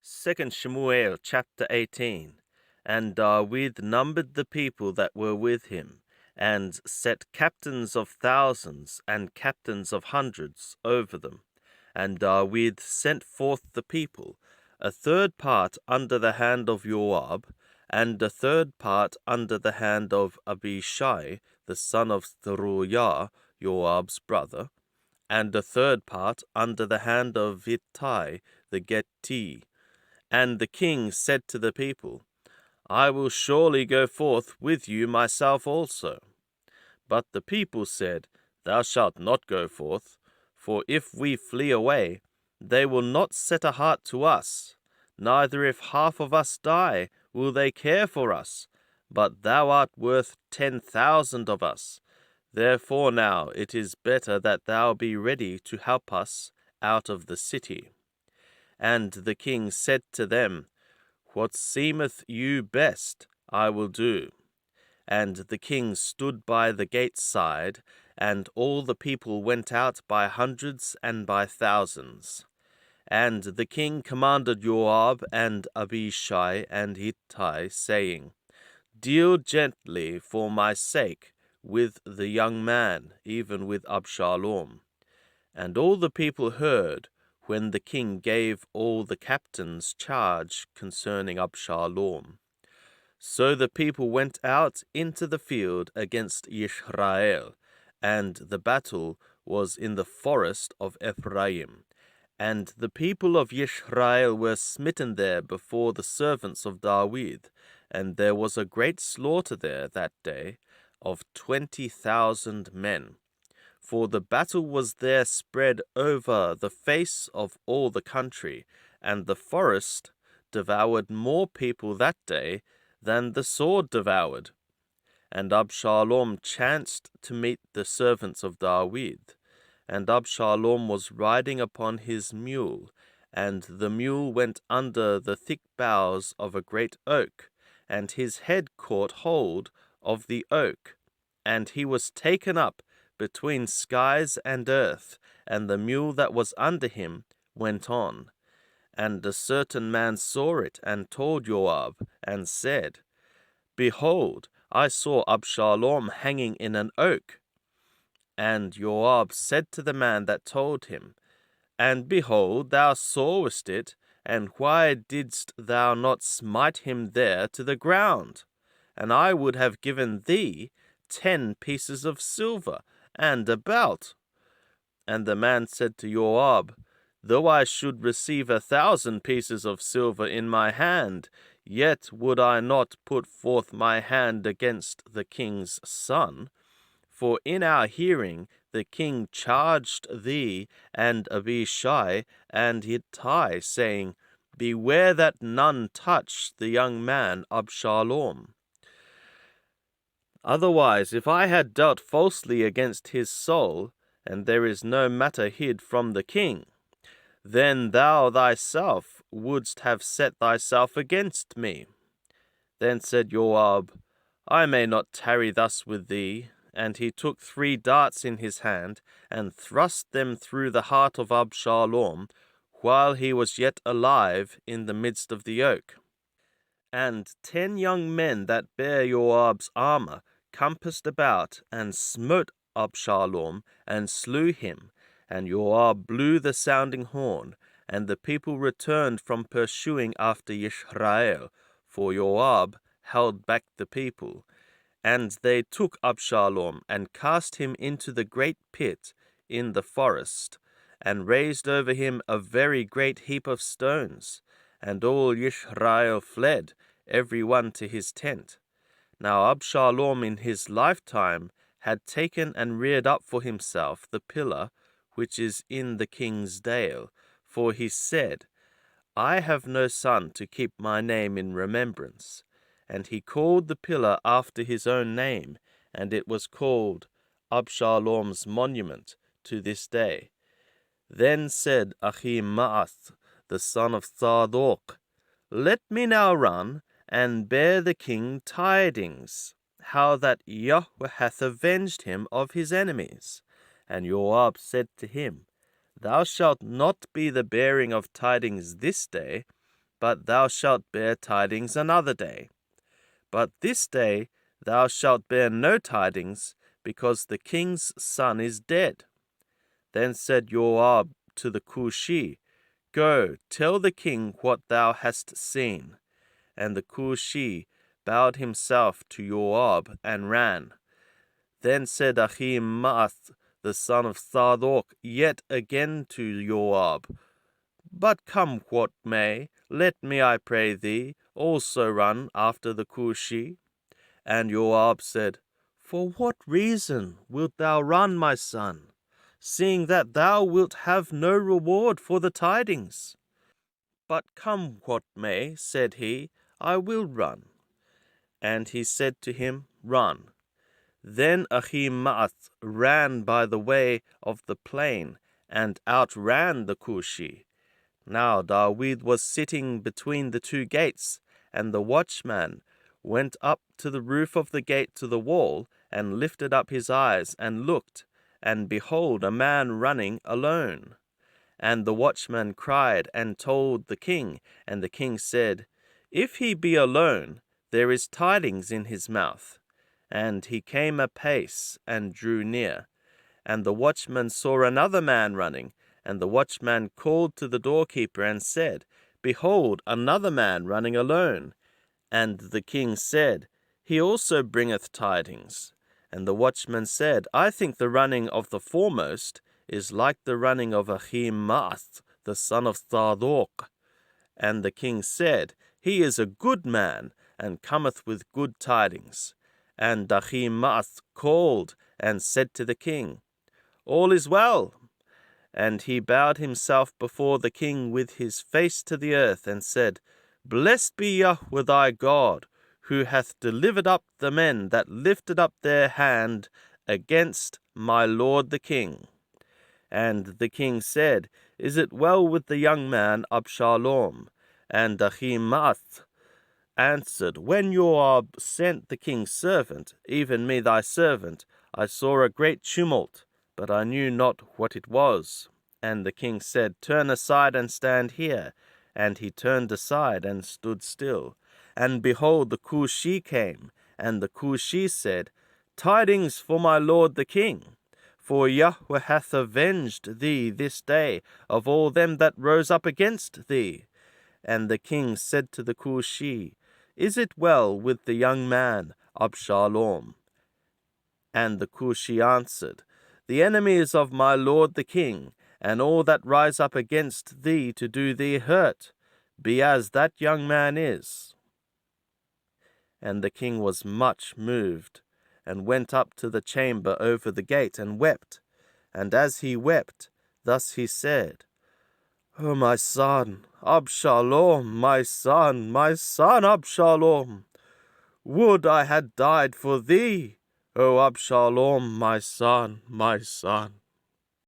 2 Shemuel chapter 18. And David numbered the people that were with him, and set captains of thousands and captains of hundreds over them. And David sent forth the people, a third part under the hand of Joab, and a third part under the hand of Abishai, the son of Zeruiah, Joab's brother, and a third part under the hand of Ittai the Gittite. And the king said to the people, I will surely go forth with you myself also. But the people said, Thou shalt not go forth, for if we flee away, they will not set a heart to us, neither if half of us die will they care for us. But thou art worth 10,000 of us. Therefore now it is better that thou be ready to help us out of the city. And the king said to them, What seemeth you best, I will do. And the king stood by the gate side, and all the people went out by hundreds and by thousands. And the king commanded Joab and Abishai and Ittai, saying, Deal gently for my sake with the young man, even with Absalom. And all the people heard, when the king gave all the captains charge concerning Absalom. So the people went out into the field against Israel, and the battle was in the forest of Ephraim. And the people of Israel were smitten there before the servants of David, and there was a great slaughter there that day of 20,000 men. For the battle was there spread over the face of all the country, and the forest devoured more people that day than the sword devoured. And Absalom chanced to meet the servants of David, and Absalom was riding upon his mule, and the mule went under the thick boughs of a great oak, and his head caught hold of the oak, and he was taken up between skies and earth, and the mule that was under him went on. And a certain man saw it, and told Joab, and said, Behold, I saw Absalom hanging in an oak. And Joab said to the man that told him, And behold, thou sawest it, and why didst thou not smite him there to the ground? And I would have given thee 10 pieces of silver, and a belt. And the man said to Joab, Though I should receive 1,000 pieces of silver in my hand, yet would I not put forth my hand against the king's son. For in our hearing the king charged thee and Abishai and Ittai, saying, Beware that none touch the young man Absalom. Otherwise, if I had dealt falsely against his soul, and there is no matter hid from the king, then thou thyself wouldst have set thyself against me. Then said Joab, I may not tarry thus with thee. And he took 3 darts in his hand, and thrust them through the heart of Absalom, while he was yet alive in the midst of the oak. And 10 young men that bare Joab's armor compassed about, and smote Absalom, and slew him. And Joab blew the sounding horn, and the people returned from pursuing after Israel, for Joab held back the people. And they took Absalom, and cast him into the great pit in the forest, and raised over him a very great heap of stones. And all Israel fled, every one to his tent. Now Absalom in his lifetime had taken and reared up for himself the pillar which is in the king's dale, for he said, I have no son to keep my name in remembrance. And he called the pillar after his own name, and it was called Absalom's monument to this day. Then said Ahimaaz, the son of Zadok, Let me now run, and bear the king tidings, how that Yahweh hath avenged him of his enemies. And Joab said to him, Thou shalt not be the bearing of tidings this day, but thou shalt bear tidings another day. But this day thou shalt bear no tidings, because the king's son is dead. Then said Joab to the Cushi, Go, tell the king what thou hast seen. And the Cushi bowed himself to Joab and ran. Then said Ahimaaz, the son of Zadok, yet again to Joab, But come what may, let me, I pray thee, also run after the Cushi. And Joab said, For what reason wilt thou run, my son, seeing that thou wilt have no reward for the tidings? But come what may, said he, I will run. And he said to him, Run. Then Ahimaaz ran by the way of the plain, and outran the Cushi. Now David was sitting between the two gates, and the watchman went up to the roof of the gate to the wall, and lifted up his eyes, and looked, and behold, a man running alone. And the watchman cried and told the king, and the king said, If he be alone, there is tidings in his mouth. And he came apace, and drew near. And the watchman saw another man running, and the watchman called to the doorkeeper, and said, Behold, another man running alone. And the king said, He also bringeth tidings. And the watchman said, I think the running of the foremost is like the running of Ahimaaz, the son of Zadok. And the king said, He is a good man, and cometh with good tidings. And Ahimaaz called and said to the king, All is well. And he bowed himself before the king with his face to the earth, and said, Blessed be Yahweh thy God, who hath delivered up the men that lifted up their hand against my lord the king. And the king said, Is it well with the young man Absalom? And Ahimaaz answered, When Joab sent the king's servant, even me thy servant, I saw a great tumult, but I knew not what it was. And the king said, Turn aside and stand here. And he turned aside and stood still. And behold, the Cushi came, and the Cushi said, Tidings for my lord the king. For Yahweh hath avenged thee this day of all them that rose up against thee. And the king said to the Cushi, Is it well with the young man Absalom? And the Cushi answered, The enemies of my lord the king, and all that rise up against thee to do thee hurt, be as that young man is. And the king was much moved, and went up to the chamber over the gate, and wept. And as he wept, thus he said, O my son, Absalom, my son Absalom, would I had died for thee, O Absalom, my son, my son.